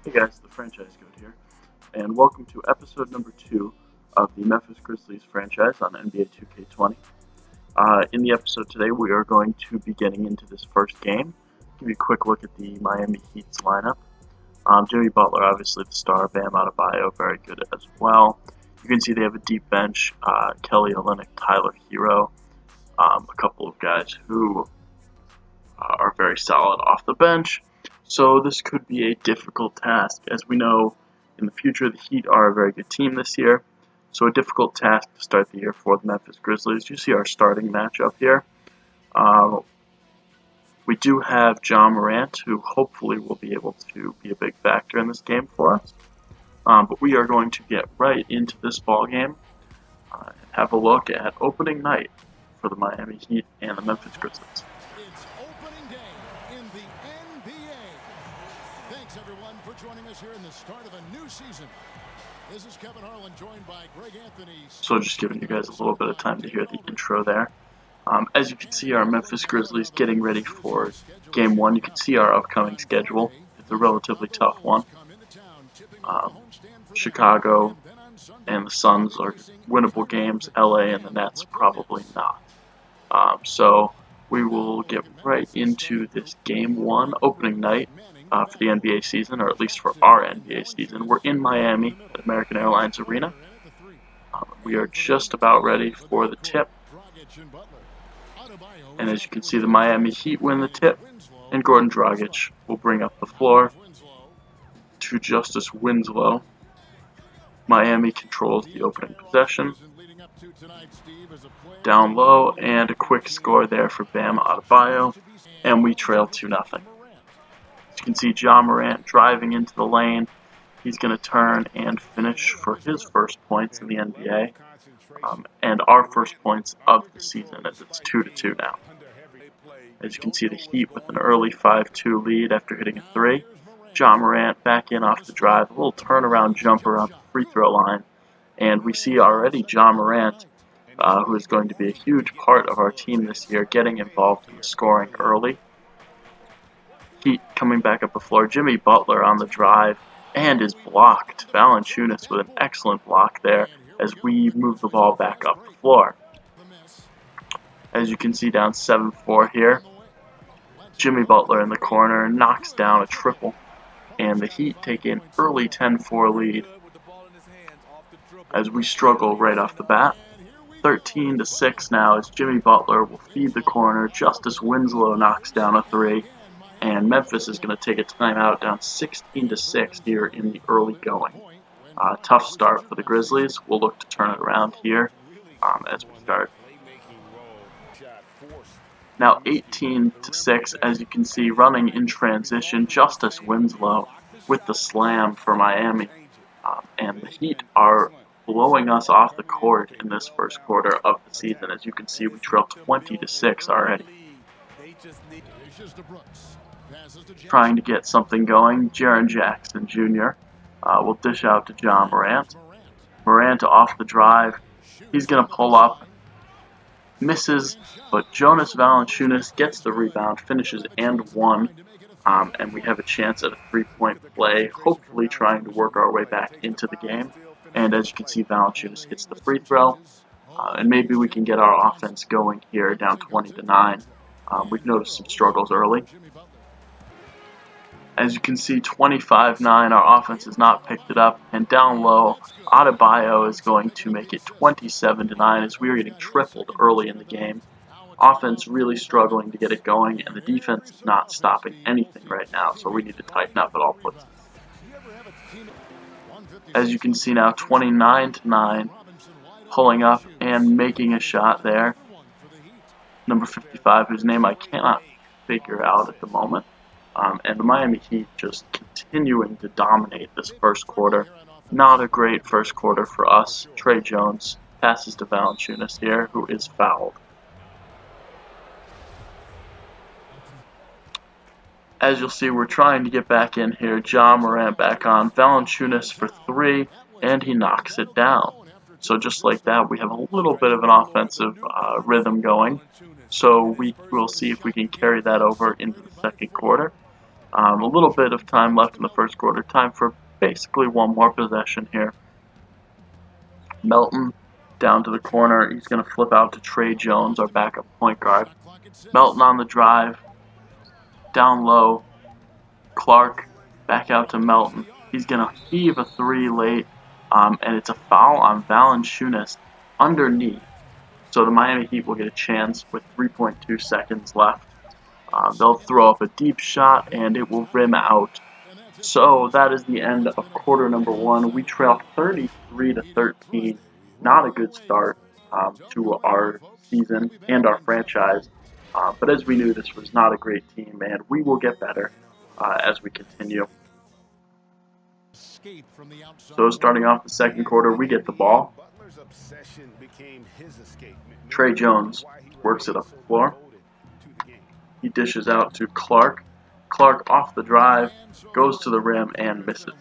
Hey guys, the Franchise Goat here, and welcome to episode number 2 of the Memphis Grizzlies franchise on NBA 2K20. In the episode today, we are going to be getting into this first game. Give you a quick look at the Miami Heat's lineup. Jimmy Butler, obviously the star, Bam Adebayo, very good as well. You can see they have a deep bench, Kelly Olynyk, Tyler Hero, a couple of guys who are very solid off the bench. So this could be a difficult task. As we know, in the future, the Heat are a very good team this year. So a difficult task to start the year for the Memphis Grizzlies. You see our starting matchup here. We do have Ja Morant, who hopefully will be able to be a big factor in this game for us. But we are going to get right into this ball game and have a look at opening night for the Miami Heat and the Memphis Grizzlies. It's opening day in the NBA. Thanks, everyone, for joining us here in the start of a new season. This is Kevin Harlan, joined by Greg Anthony. So just giving you guys a little bit of time to hear the intro there. As you can see, our Memphis Grizzlies getting ready for Game 1. You can see our upcoming schedule. It's a relatively tough one. Chicago and the Suns are winnable games. LA and the Nets probably not. So we will get right into this Game 1 opening night for the NBA season, or at least for our NBA season. We're in Miami at American Airlines Arena. We are just about ready for the tip. And as you can see, the Miami Heat win the tip, and Gordon Dragic will bring up the floor to Justice Winslow. Miami controls the opening possession. Down low, and a quick score there for Bam Adebayo, and we trail 2-0. As you can see, Ja Morant driving into the lane. He's going to turn and finish for his first points in the NBA, and our first points of the season, as it's 2-2 now. As you can see, the Heat with an early 5-2 lead after hitting a 3. Ja Morant back in off the drive, a little turnaround jumper on the free throw line, and we see already Ja Morant, who is going to be a huge part of our team this year, getting involved in the scoring early. Heat coming back up the floor. Jimmy Butler on the drive and is blocked. Valanciunas with an excellent block there as we move the ball back up the floor. As you can see, down 7-4 here. Jimmy Butler in the corner knocks down a triple, and the Heat take an early 10-4 lead as we struggle right off the bat. 13-6 now as Jimmy Butler will feed the corner. Justice Winslow knocks down a 3, and Memphis is going to take a timeout down 16-6 here in the early going. Tough start for the Grizzlies. We'll look to turn it around here as we start. Now 18-6, as you can see, running in transition, Justice Winslow with the slam for Miami. And the Heat are blowing us off the court in this first quarter of the season. As you can see, we trail 20-6 already. Trying to get something going, Jaren Jackson Jr. Will dish out to Ja Morant. Morant off the drive. He's going to pull up. Misses, but Jonas Valanciunas gets the rebound, finishes and one, and we have a chance at a three-point play, hopefully trying to work our way back into the game. And as you can see, Valanciunas hits the free throw, and maybe we can get our offense going here, down 20-9. We've noticed some struggles early. As you can see, 25-9, our offense has not picked it up, and down low, Adebayo is going to make it 27-9 as we are getting tripled early in the game. Offense really struggling to get it going, and the defense is not stopping anything right now, so we need to tighten up at all places. As you can see now, 29-9, pulling up and making a shot there. Number 55, whose name I cannot figure out at the moment. And the Miami Heat just continuing to dominate this first quarter. Not a great first quarter for us. Trey Jones passes to Valanciunas here, who is fouled. As you'll see, we're trying to get back in here. Ja Morant back on. Valanciunas for 3, and he knocks it down. So just like that, we have a little bit of an offensive rhythm going. So we will see if we can carry that over into the second quarter. A little bit of time left in the first quarter. Time for basically one more possession here. Melton down to the corner. He's going to flip out to Trey Jones, our backup point guard. Melton on the drive. Down low. Clark back out to Melton. He's going to heave a three late, and it's a foul on Valanciunas underneath. So the Miami Heat will get a chance with 3.2 seconds left. They'll throw up a deep shot, and it will rim out. So that is the end of quarter number one. We trail 33-13. Not a good start to our season and our franchise. But as we knew, this was not a great team, and we will get better as we continue. So starting off the second quarter, we get the ball. Trey Jones works it up the floor. He dishes out to Clark. Clark off the drive, goes to the rim and misses.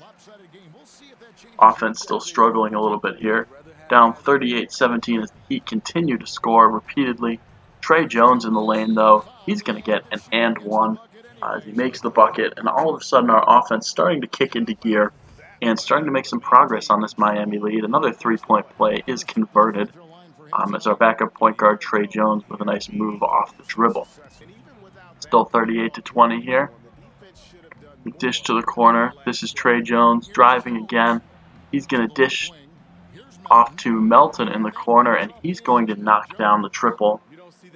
Offense still struggling a little bit here. Down 38-17 as the Heat continue to score repeatedly. Trey Jones in the lane, though, he's going to get an and one as he makes the bucket, and all of a sudden our offense starting to kick into gear and starting to make some progress on this Miami lead. Another three-point play is converted as our backup point guard Trey Jones with a nice move off the dribble. Still 38-20 here. Dish to the corner. This is Trey Jones driving again. He's going to dish off to Melton in the corner, and he's going to knock down the triple.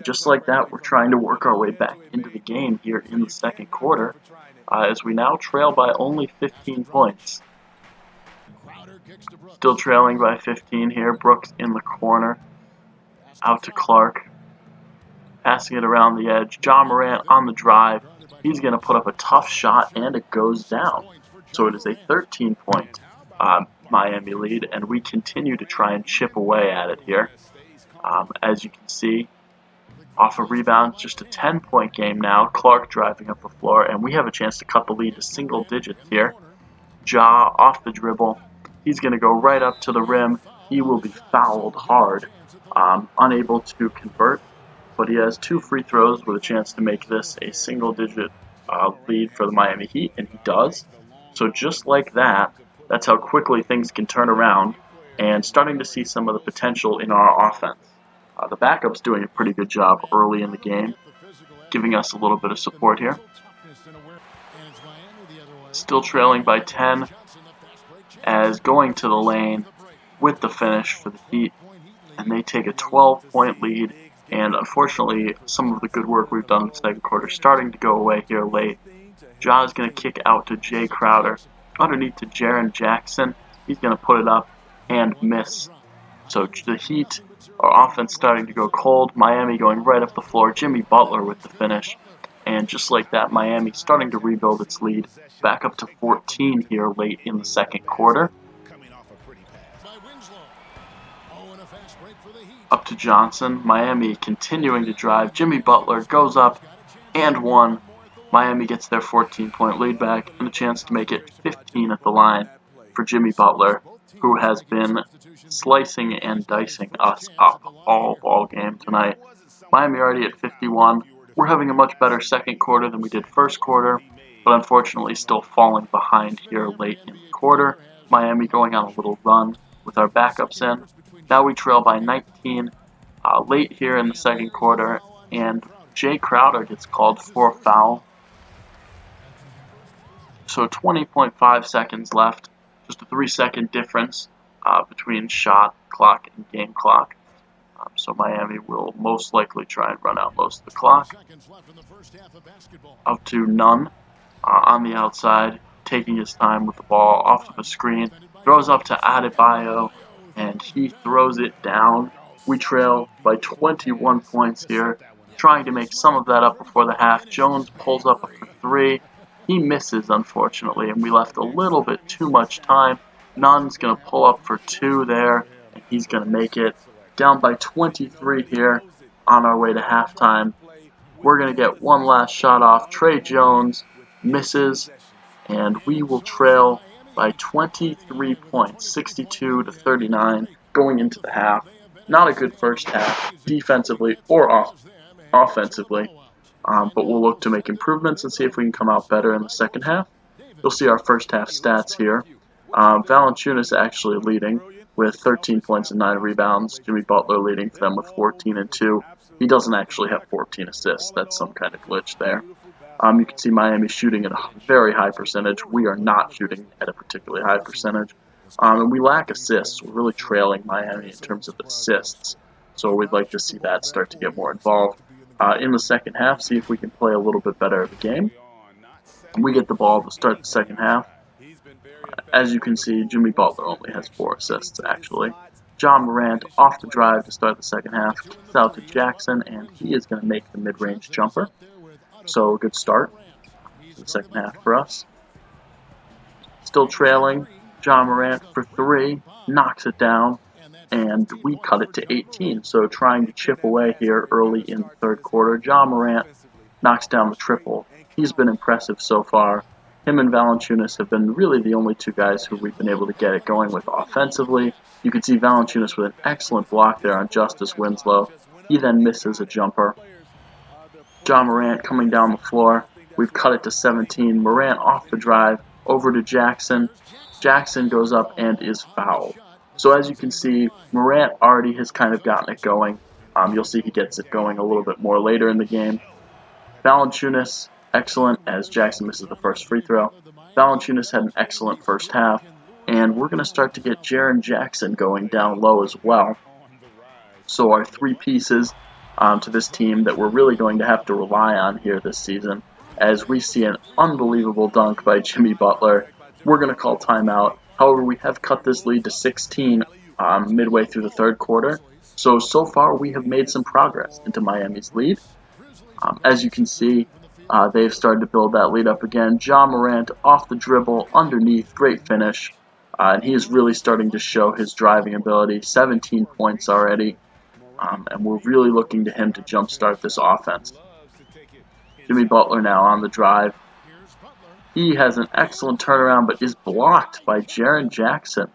Just like that, we're trying to work our way back into the game here in the second quarter as we now trail by only 15 points. Still trailing by 15 here. Brooks in the corner. Out to Clark. Passing it around the edge. Ja Morant on the drive. He's going to put up a tough shot, and it goes down. So it is a 13-point Miami lead, and we continue to try and chip away at it here. As you can see, off a rebound, just a 10-point game now. Clark driving up the floor, and we have a chance to cut the lead to single digits here. Ja off the dribble. He's going to go right up to the rim. He will be fouled hard, unable to convert. But he has two free throws with a chance to make this a single-digit lead for the Miami Heat, and he does. So just like that, that's how quickly things can turn around, and starting to see some of the potential in our offense. The backup's doing a pretty good job early in the game, giving us a little bit of support here. Still trailing by 10, as going to the lane with the finish for the Heat, and they take a 12-point lead. And unfortunately, some of the good work we've done in the second quarter is starting to go away here late. Ja is going to kick out to Jay Crowder. Underneath to Jaren Jackson. He's going to put it up and miss. So the Heat, our offense starting to go cold. Miami going right up the floor. Jimmy Butler with the finish. And just like that, Miami starting to rebuild its lead. Back up to 14 here late in the second quarter. Up to Johnson. Miami continuing to drive. Jimmy Butler goes up and one. Miami gets their 14-point lead back and a chance to make it 15 at the line for Jimmy Butler, who has been slicing and dicing us up all ball game tonight. Miami already at 51. We're having a much better second quarter than we did first quarter, but unfortunately still falling behind here late in the quarter. Miami going on a little run with our backups in. Now we trail by 19 late here in the second quarter, and Jay Crowder gets called for a foul. So 20.5 seconds left, just a 3-second difference between shot clock and game clock. So Miami will most likely try and run out most of the clock. Up to Nunn on the outside, taking his time with the ball off of a screen. Throws up to Adebayo, and he throws it down. We trail by 21 points here, trying to make some of that up before the half. Jones pulls up for three. He misses, unfortunately, and we left a little bit too much time. Nunn's going to pull up for two there, and he's going to make it. Down by 23 here on our way to halftime. We're going to get one last shot off. Trey Jones misses, and we will trail by 23 points, 62-39, going into the half. Not a good first half, defensively or offensively. but we'll look to make improvements and see if we can come out better in the second half. You'll see our first half stats here. Valanciunas actually leading with 13 points and 9 rebounds. Jimmy Butler leading for them with 14 and 2. He doesn't actually have 14 assists. That's some kind of glitch there. You can see Miami shooting at a very high percentage. We are not shooting at a particularly high percentage. And we lack assists. We're really trailing Miami in terms of assists. So we'd like to see that start to get more involved. In the second half, see if we can play a little bit better of the game. We get the ball to start the second half. As you can see, Jimmy Butler only has 4 assists, actually. John Morant off the drive to start the second half, kicks out to Jackson, and he is going to make the mid-range jumper. So a good start to the second half for us. Still trailing, John Morant for 3, knocks it down, and we cut it to 18. So trying to chip away here early in the third quarter. John Morant knocks down the triple. He's been impressive so far. Him and Valanciunas have been really the only 2 guys who we've been able to get it going with offensively. You can see Valanciunas with an excellent block there on Justice Winslow. He then misses a jumper. John Morant coming down the floor. We've cut it to 17. Morant off the drive, over to Jackson. Jackson goes up and is fouled. So as you can see, Morant already has kind of gotten it going. You'll see he gets it going a little bit more later in the game. Valanciunas, excellent, as Jackson misses the first free throw. Valanciunas had an excellent first half, and we're going to start to get Jaren Jackson going down low as well. So our 3 pieces to this team that we're really going to have to rely on here this season, as we see an unbelievable dunk by Jimmy Butler. We're going to call timeout. However, we have cut this lead to 16 midway through the third quarter. So far we have made some progress into Miami's lead. As you can see, they've started to build that lead up again. John Morant off the dribble, underneath, great finish. And he is really starting to show his driving ability. 17 points already. And we're really looking to him to jumpstart this offense. Jimmy Butler now on the drive. He has an excellent turnaround, but is blocked by Jaren Jackson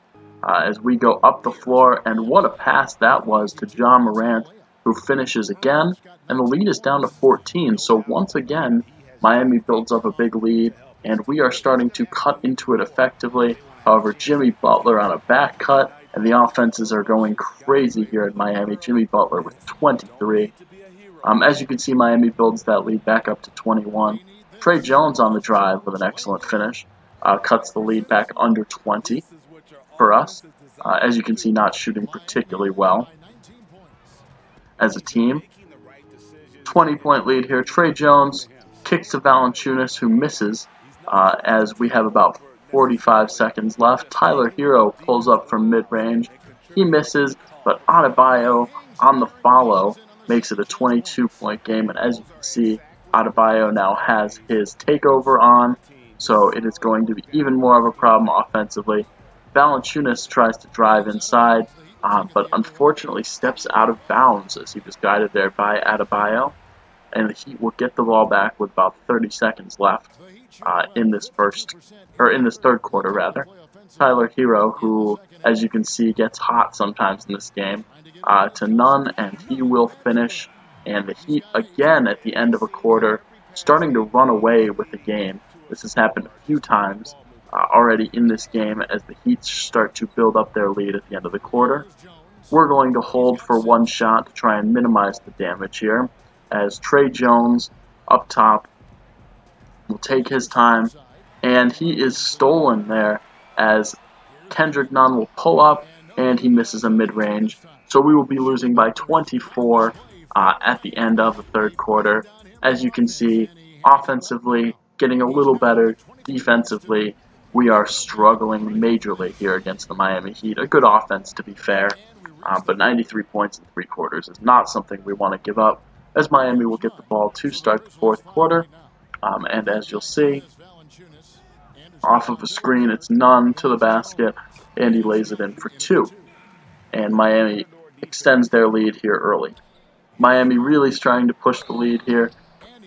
as we go up the floor. And what a pass that was to John Morant, who finishes again. And the lead is down to 14. So once again, Miami builds up a big lead, and we are starting to cut into it effectively. However, Jimmy Butler on a back cut, and the offenses are going crazy here at Miami. Jimmy Butler with 23. As you can see, Miami builds that lead back up to 21. Trey Jones on the drive with an excellent finish. Cuts the lead back under 20 for us. As you can see, not shooting particularly well as a team. 20-point lead here. Trey Jones kicks to Valanciunas, who misses as we have about 45 seconds left. Tyler Hero pulls up from mid-range. He misses, but Adebayo on the follow makes it a 22-point game. And as you can see, Adebayo now has his takeover on, so it is going to be even more of a problem offensively. Valanciunas tries to drive inside, but unfortunately steps out of bounds as he was guided there by Adebayo. And the Heat will get the ball back with about 30 seconds left in this third quarter rather. Tyler Hero, who, as you can see, gets hot sometimes in this game, to none, and he will finish. And the Heat again at the end of a quarter, starting to run away with the game. This has happened a few times already in this game as the Heat start to build up their lead at the end of the quarter. We're going to hold for one shot to try and minimize the damage here, as Trey Jones up top will take his time, and he is stolen there as Kendrick Nunn will pull up, and he misses a mid-range. So we will be losing by 24 at the end of the third quarter. As you can see, offensively getting a little better, defensively we are struggling majorly here against the Miami Heat. A good offense, to be fair, but 93 points in 3 quarters is not something we want to give up, as Miami will get the ball to start the fourth quarter. And as you'll see, off of a screen, it's Nunn to the basket, and he lays it in for 2. And Miami extends their lead here early. Miami really trying to push the lead here,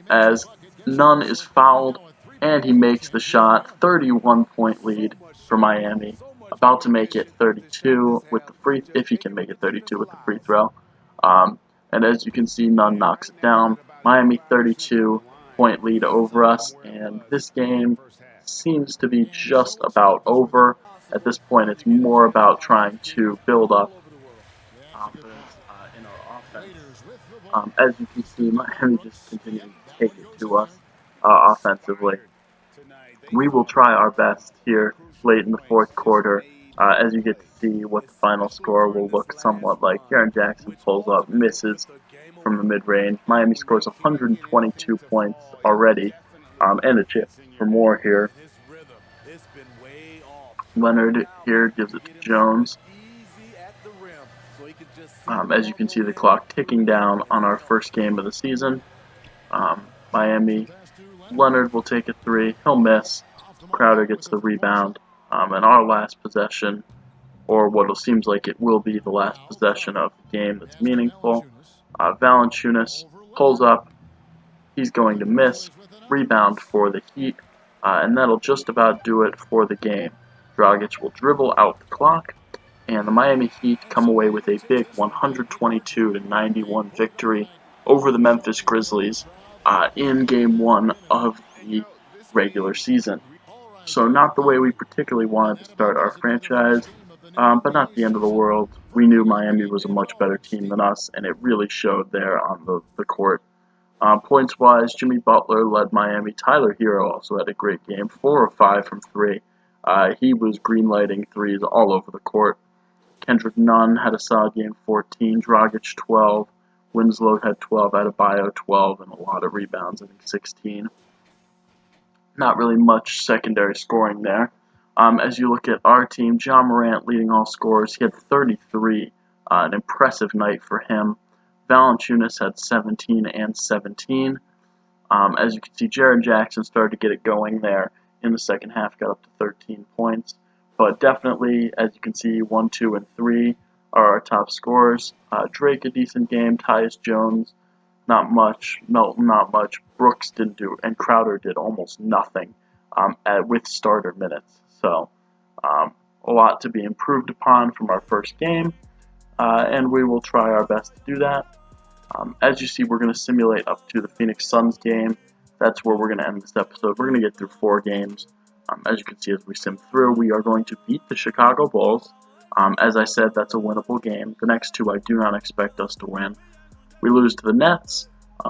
as Nunn is fouled, and he makes the shot. 31-point lead for Miami. About to make it 32 with the if he can make it 32 with the free throw. And as you can see, Nunn knocks it down. Miami 32-point lead over us, and this game seems to be just about over. At this point, it's more about trying to build up confidence in our offense. As you can see, Miami just continuing to take it to us offensively. We will try our best here late in the fourth quarter as you get to see what the final score will look somewhat like. Jaren Jackson pulls up, misses from the mid-range. Miami scores 122 points already and a chance for more here. Leonard here gives it to Jones. As you can see the clock ticking down on our first game of the season. Miami, Leonard will take a three. He'll miss. Crowder gets the rebound. And our last possession, or what seems like it will be the last possession of the game that's meaningful. Valanciunas pulls up. He's going to miss. Rebound for the Heat. And that'll just about do it for the game. Dragic will dribble out the clock. And the Miami Heat come away with a big 122-91 victory over the Memphis Grizzlies in Game 1 of the regular season. So not the way we particularly wanted to start our franchise, but not the end of the world. We knew Miami was a much better team than us, and it really showed there on the court. Points-wise, Jimmy Butler led Miami. Tyler Hero also had a great game, 4 of 5 from 3. He was green-lighting threes all over the court. Kendrick Nunn had a solid game, 14. Dragic, 12. Winslow had 12. Adebayo, 12. And a lot of rebounds, I think 16. Not really much secondary scoring there. As you look at our team, Ja Morant leading all scorers. He had 33. An impressive night for him. Valanciunas had 17 and 17. As you can see, Jaren Jackson started to get it going there in the second half, got up to 13 points. But definitely, as you can see, 1, 2, and 3 are our top scorers. Drake, a decent game. Tyus Jones, not much. Melton, not much. Brooks didn't do, and Crowder did almost nothing with starter minutes. So, a lot to be improved upon from our first game, and we will try our best to do that. As you see, we're going to simulate up to the Phoenix Suns game. That's where we're going to end this episode. We're going to get through 4 games. As you can see, as we sim through, we are going to beat the Chicago Bulls. As I said, that's a winnable game. The next 2 I do not expect us to win. We lose to the Nets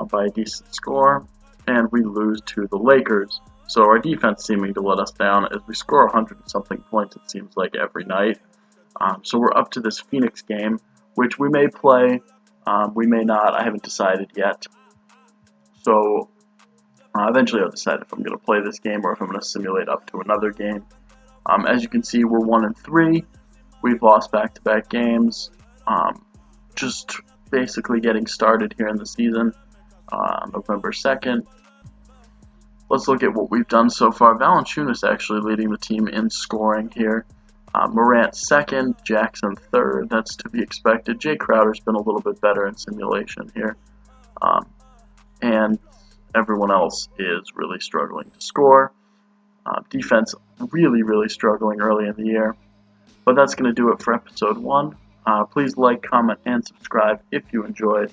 by a decent score, and we lose to the Lakers. So our defense seeming to let us down as we score 100-something points, it seems like, every night. So we're up to this Phoenix game, which we may play, we may not. I haven't decided yet. So eventually I'll decide if I'm going to play this game or if I'm going to simulate up to another game. As you can see, we're 1-3. We've lost back-to-back games. Just basically getting started here in the season on November 2nd. Let's look at what we've done so far. Valanciunas actually leading the team in scoring here. Morant 2nd, Jackson 3rd. That's to be expected. Jay Crowder's been a little bit better in simulation here. And everyone else is really struggling to score. Defense really, really struggling early in the year. But that's going to do it for episode 1. Please like, comment, and subscribe if you enjoyed.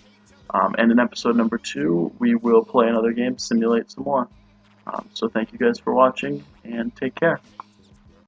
And in episode number 2, we will play another game, simulate some more. So thank you guys for watching, and take care.